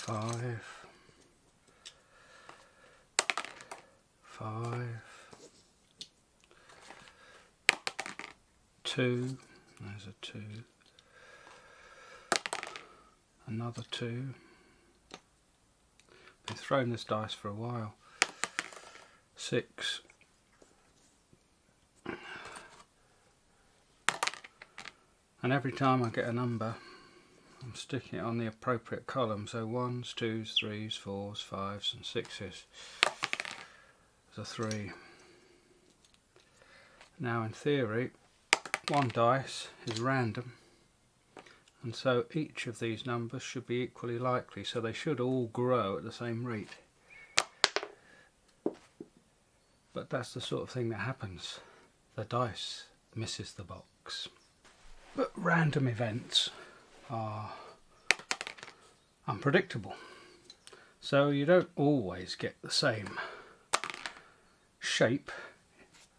5, 5, 2, there's a 2, another 2. Been throwing this dice for a while. 6, and every time I get a number I'm sticking it on the appropriate column, so 1s, 2s, 3s, 4s, 5s and 6s. There's a 3. Now in theory one dice is random, and so each of these numbers should be equally likely, so they should all grow at the same rate. But that's the sort of thing that happens. The dice misses the box. But random events are unpredictable, so you don't always get the same shape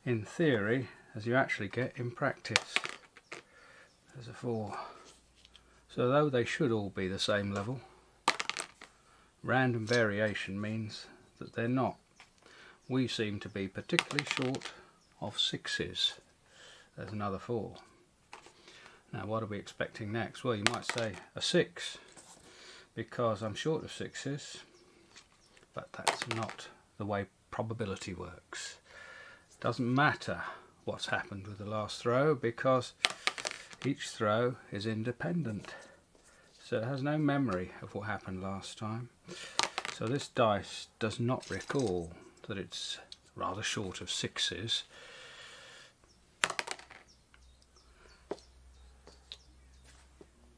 in theory as you actually get in practice. There's a 4. So though they should all be the same level, random variation means that they're not. We seem to be particularly short of 6s. There's another 4. Now what are we expecting next? Well, you might say a 6 because I'm short of 6s, but that's not the way probability works. Doesn't matter what's happened with the last throw because each throw is independent, so it has no memory of what happened last time. So this dice does not recall that it's rather short of 6s.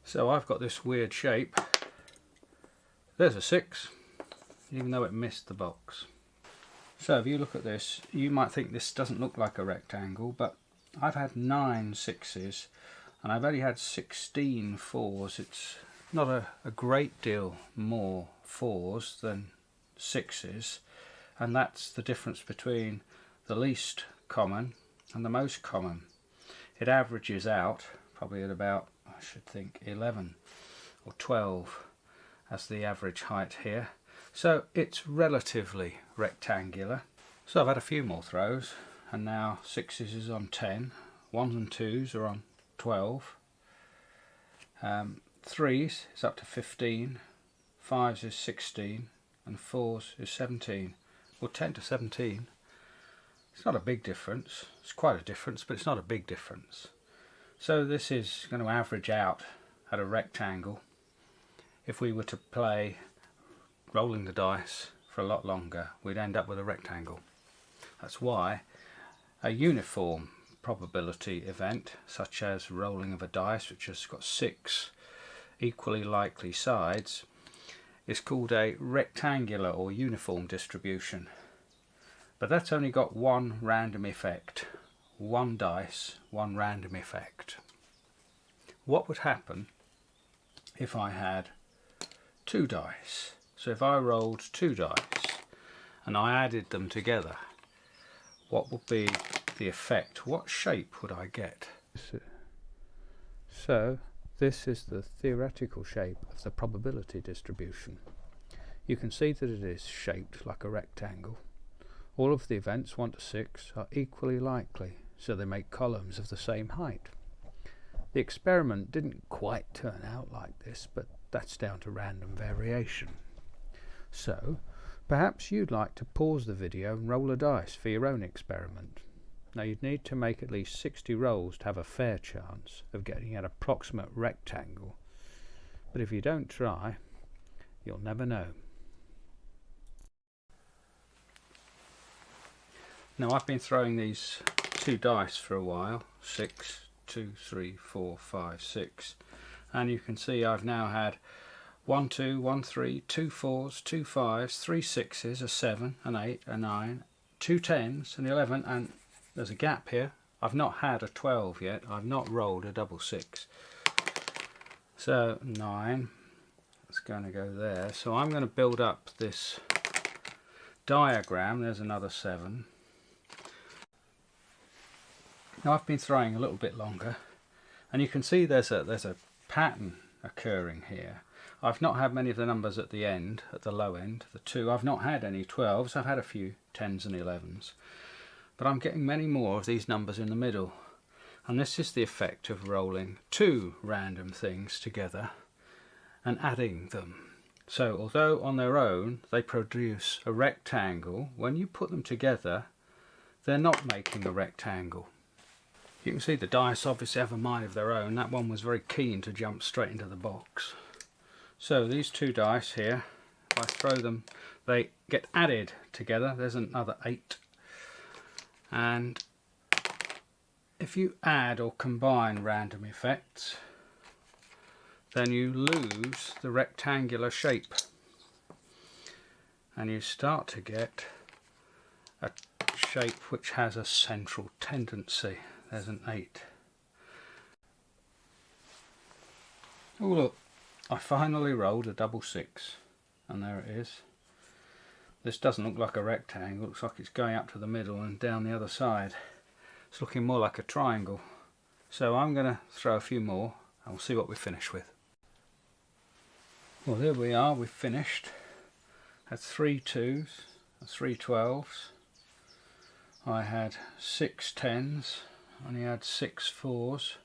So I've got this weird shape. There's a 6, even though it missed the box. So if you look at this, you might think this doesn't look like a rectangle, but I've had 9 6s and I've only had 16 4s. It's not a great deal more 4s than 6s, and that's the difference between the least common and the most common. It averages out probably at about, I should think, 11 or 12 as the average height here. So it's relatively rectangular. So I've had a few more throws, and now 6s is on 10, 1s and 2s are on 12, 3s is up to 15, 5s is 16 and 4s is 17. Well, 10 to 17, it's not a big difference. It's quite a difference, but it's not a big difference. So this is going to average out at a rectangle. If we were to play rolling the dice for a lot longer, we'd end up with a rectangle. That's why a uniform probability event, such as rolling of a dice which has got 6 equally likely sides, is called a rectangular or uniform distribution. But that's only got one random effect. One dice, one random effect. What would happen if I had 2 dice? So if I rolled 2 dice and I added them together, what would be the effect? What shape would I get? So this is the theoretical shape of the probability distribution. You can see that it is shaped like a rectangle. All of the events 1 to 6 are equally likely, so they make columns of the same height. The experiment didn't quite turn out like this, but that's down to random variation. So perhaps you'd like to pause the video and roll a dice for your own experiment. Now you'd need to make at least 60 rolls to have a fair chance of getting an approximate rectangle, but if you don't try, you'll never know. Now I've been throwing these 2 dice for a while, 6, 2, 3, 4, 5, 6, and you can see I've now had 1, 2, 1, 3, 2 4s, 2 5s, 3 6s, a 7, an 8, a 9, 2 10s, an 11, and there's a gap here. I've not had a 12 yet. I've not rolled a double 6. So 9, it's going to go there. So I'm going to build up this diagram. There's another 7. Now I've been throwing a little bit longer, and you can see there's a pattern occurring here. I've not had many of the numbers at the end, at the low end, the 2. I've not had any 12s, I've had a few 10s and 11s. But I'm getting many more of these numbers in the middle. And this is the effect of rolling 2 random things together and adding them. So although on their own they produce a rectangle, when you put them together they're not making a rectangle. You can see the dice obviously have a mind of their own. That one was very keen to jump straight into the box. So these 2 dice here, if I throw them, they get added together. There's another 8. And if you add or combine random effects, then you lose the rectangular shape. And you start to get a shape which has a central tendency. There's an 8. Oh look, I finally rolled a double 6, and there it is. This doesn't look like a rectangle, it looks like it's going up to the middle and down the other side. It's looking more like a triangle. So I'm going to throw a few more and we'll see what we finish with. Well, there we are, we've finished. Had 3 2s, 3 12s. I had 6 10s, only had 6 4s,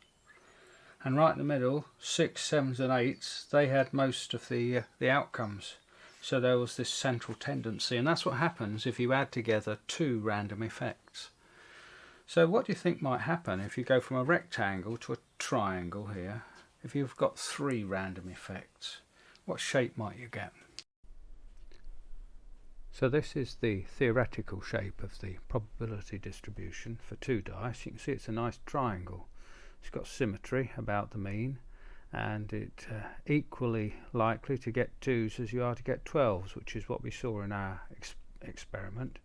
and right in the middle 6 7s and 8s. They had most of the outcomes, so there was this central tendency, and that's what happens if you add together 2 random effects. So what do you think might happen if you go from a rectangle to a triangle here? If you've got 3 random effects, what shape might you get? So this is the theoretical shape of the probability distribution for 2 dice. You can see it's a nice triangle. It's got symmetry about the mean, and it's equally likely to get 2s as you are to get 12s, which is what we saw in our experiment.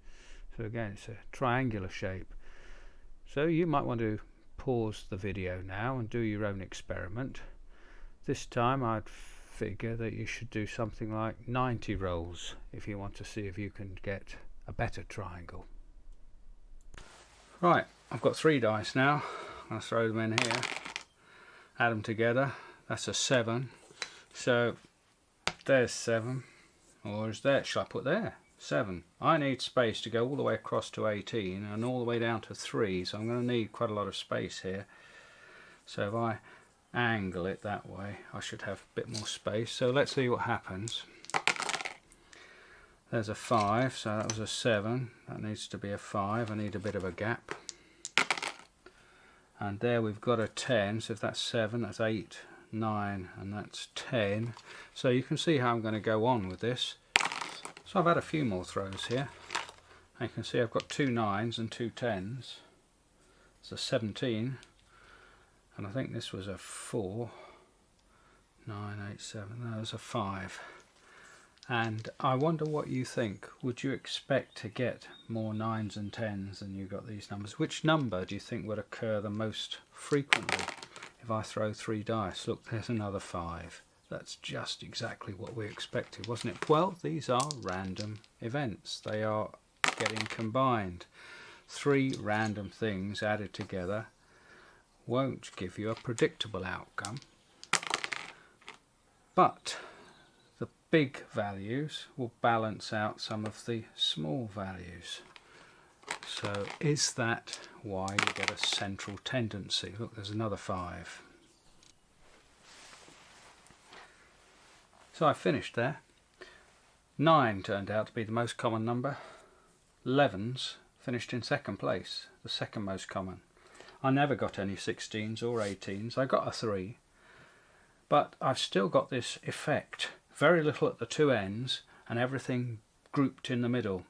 So again, it's a triangular shape. So you might want to pause the video now and do your own experiment. This time I'd figure that you should do something like 90 rolls if you want to see if you can get a better triangle. Right, I've got 3 dice now. I'll throw them in here, add them together. That's a 7. So there's 7, or is there? Shall I put there? 7. I need space to go all the way across to 18 and all the way down to 3, so I'm going to need quite a lot of space here. So if I angle it that way, I should have a bit more space. So let's see what happens. There's a 5, so that was a 7. That needs to be a 5. I need a bit of a gap. And there we've got a 10, so if that's 7, that's 8, 9, and that's 10. So you can see how I'm going to go on with this. So I've had a few more throws here. And you can see I've got 2 9s and 2 10s. It's a 17. And I think this was a 4. 9, 8, 7. No, it was a 5. And I wonder what you think. Would you expect to get more 9s and 10s than you got these numbers? Which number do you think would occur the most frequently if I throw 3 dice? Look, there's another 5. That's just exactly what we expected, wasn't it? Well, these are random events. They are getting combined. 3 random things added together won't give you a predictable outcome. But the big values will balance out some of the small values. So is that why you get a central tendency? Look, there's another 5. So I finished there. 9 turned out to be the most common number. 11s finished in second place, the second most common. I never got any 16s or 18s. I got a 3. But I've still got this effect. Very little at the 2 ends and everything grouped in the middle.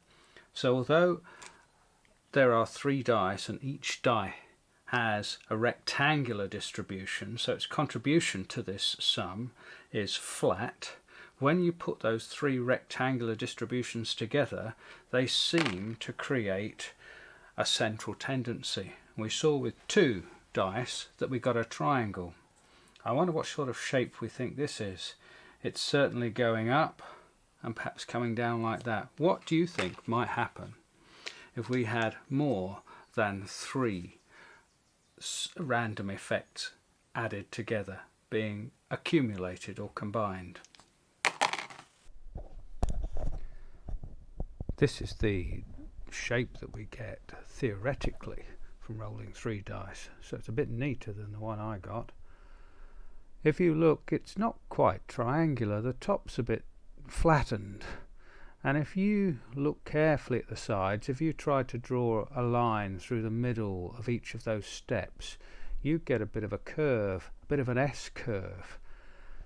So although there are 3 dice and each die has a rectangular distribution, so its contribution to this sum is flat, when you put those 3 rectangular distributions together, they seem to create a central tendency. We saw with 2 dice that we got a triangle. I wonder what sort of shape we think this is. It's certainly going up and perhaps coming down like that. What do you think might happen if we had more than 3 random effects added together? being accumulated or combined. This is the shape that we get theoretically from rolling 3 dice, so it's a bit neater than the one I got. If you look, it's not quite triangular, the top's a bit flattened, and if you look carefully at the sides, if you try to draw a line through the middle of each of those steps, you get a bit of a curve, a bit of an S curve.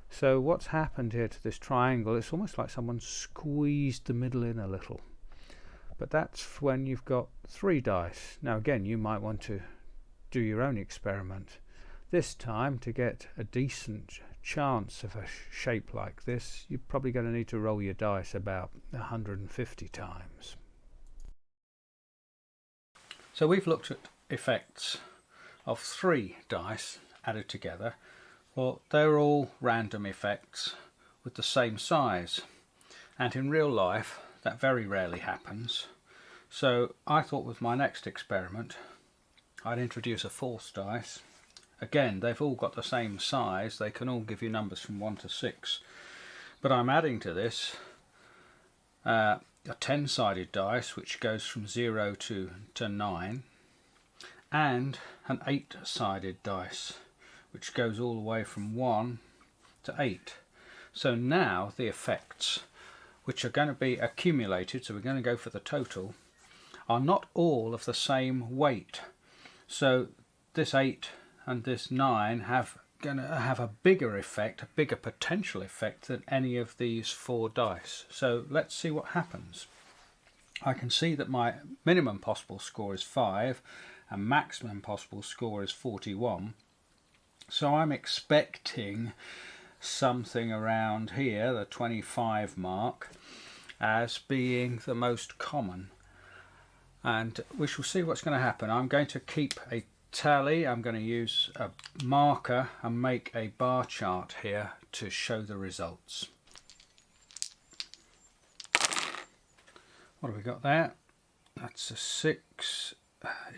So what's happened here to this triangle, it's almost like someone squeezed the middle in a little. But that's when you've got 3 dice. Now again, you might want to do your own experiment. This time, to get a decent chance of a shape like this, you're probably going to need to roll your dice about 150 times. So we've looked at effects of 3 dice added together. Well, they're all random effects with the same size, and in real life that very rarely happens. So I thought with my next experiment I'd introduce a 4th dice. Again, they've all got the same size, they can all give you numbers from 1 to 6, but I'm adding to this a 10-sided dice which goes from 0 to 9, and an 8-sided dice which goes all the way from 1 to 8. So now the effects, which are going to be accumulated, so we're going to go for the total, are not all of the same weight. So this 8 and this 9 going to have a bigger effect, a bigger potential effect than any of these 4 dice. So let's see what happens. I can see that my minimum possible score is 5 and maximum possible score is 41. So I'm expecting something around here, the 25 mark, as being the most common. And we shall see what's going to happen. I'm going to keep a tally. I'm going to use a marker and make a bar chart here to show the results. What have we got there? That's a 6,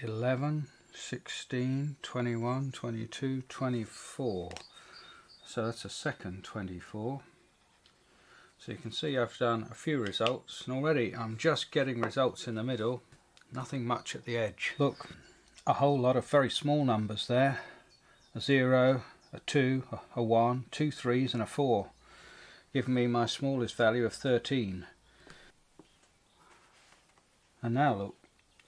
11, 16, 21, 22, 24. So that's a second 24. So you can see I've done a few results, and already I'm just getting results in the middle, nothing much at the edge. Look, a whole lot of very small numbers there. A 0, a 2, a 1, 2 3s and a 4, giving me my smallest value of 13. And now look,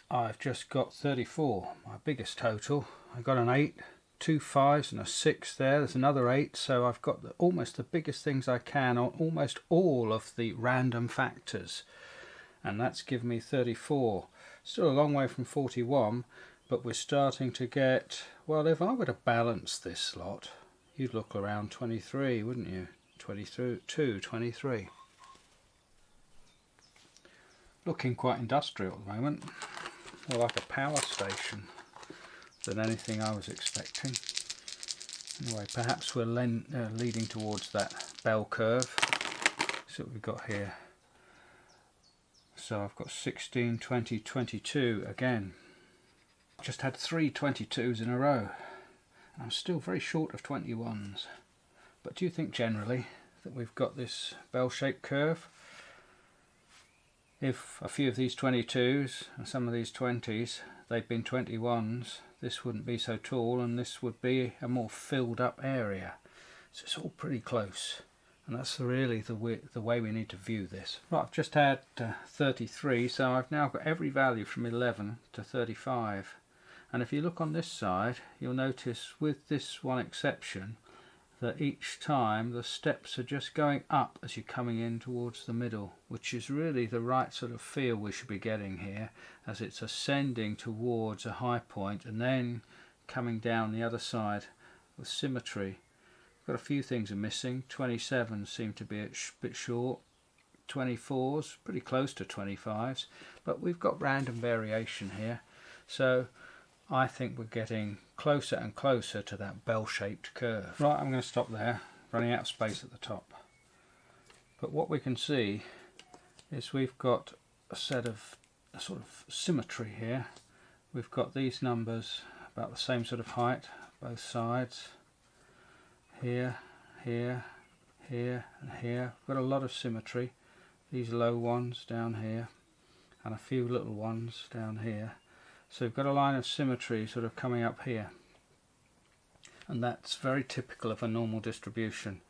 I've just got 34, my biggest total. I got an 8, 2 5s and a 6 there. There's another 8, so I've got almost the biggest things I can on almost all of the random factors, and that's given me 34. Still a long way from 41, but we're starting to get, well, if I were to balance this lot, you'd look around 23, wouldn't you? 22, 23. Looking quite industrial at the moment, more like a power station than anything I was expecting. Anyway, perhaps we're leading towards that bell curve. See what we've got here. So I've got 16, 20, 22 again. Just had 3 22s in a row. I'm still very short of 21s. But do you think generally that we've got this bell-shaped curve? If a few of these 22s and some of these 20s, they'd been 21s, this wouldn't be so tall and this would be a more filled up area. So it's all pretty close, and that's really the way we need to view this. Right, I've just had 33, so I've now got every value from 11 to 35. And if you look on this side, you'll notice, with this one exception, that each time the steps are just going up as you're coming in towards the middle, which is really the right sort of feel we should be getting here, as it's ascending towards a high point and then coming down the other side with symmetry. Got a few things are missing. 27s seem to be a bit short, 24s pretty close to 25s, but we've got random variation here, so I think we're getting closer and closer to that bell-shaped curve. Right, I'm going to stop there, running out of space at the top. But what we can see is we've got a sort of symmetry here. We've got these numbers about the same sort of height, both sides. here, here, here and here. We've got a lot of symmetry. These low ones down here and a few little ones down here. So we've got a line of symmetry sort of coming up here, and that's very typical of a normal distribution.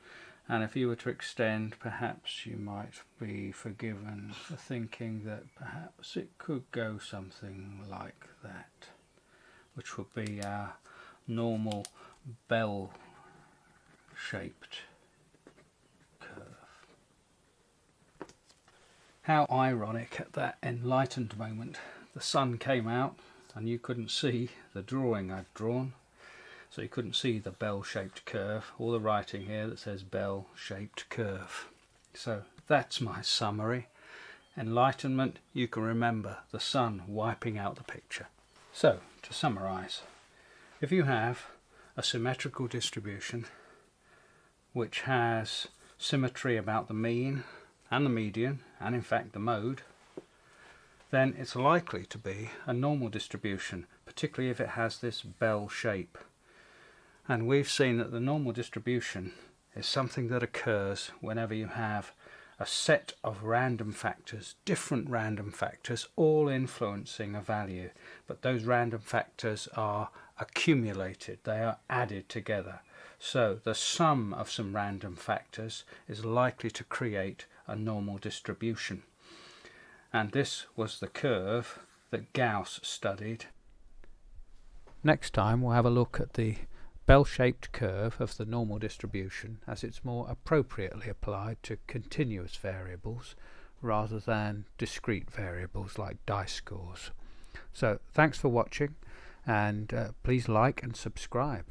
And if you were to extend, perhaps you might be forgiven for thinking that perhaps it could go something like that, which would be our normal bell-shaped curve. How ironic, at that enlightened moment the sun came out and you couldn't see the drawing I'd drawn. So you couldn't see the bell-shaped curve or the writing here that says bell-shaped curve. So that's my summary. Enlightenment, you can remember the sun wiping out the picture. So to summarize, if you have a symmetrical distribution which has symmetry about the mean and the median and in fact the mode, then it's likely to be a normal distribution, particularly if it has this bell shape. And we've seen that the normal distribution is something that occurs whenever you have a set of random factors, different random factors, all influencing a value. But those random factors are accumulated, they are added together. So the sum of some random factors is likely to create a normal distribution. And this was the curve that Gauss studied. Next time we'll have a look at the bell-shaped curve of the normal distribution as it's more appropriately applied to continuous variables rather than discrete variables like dice scores. So thanks for watching, and please like and subscribe.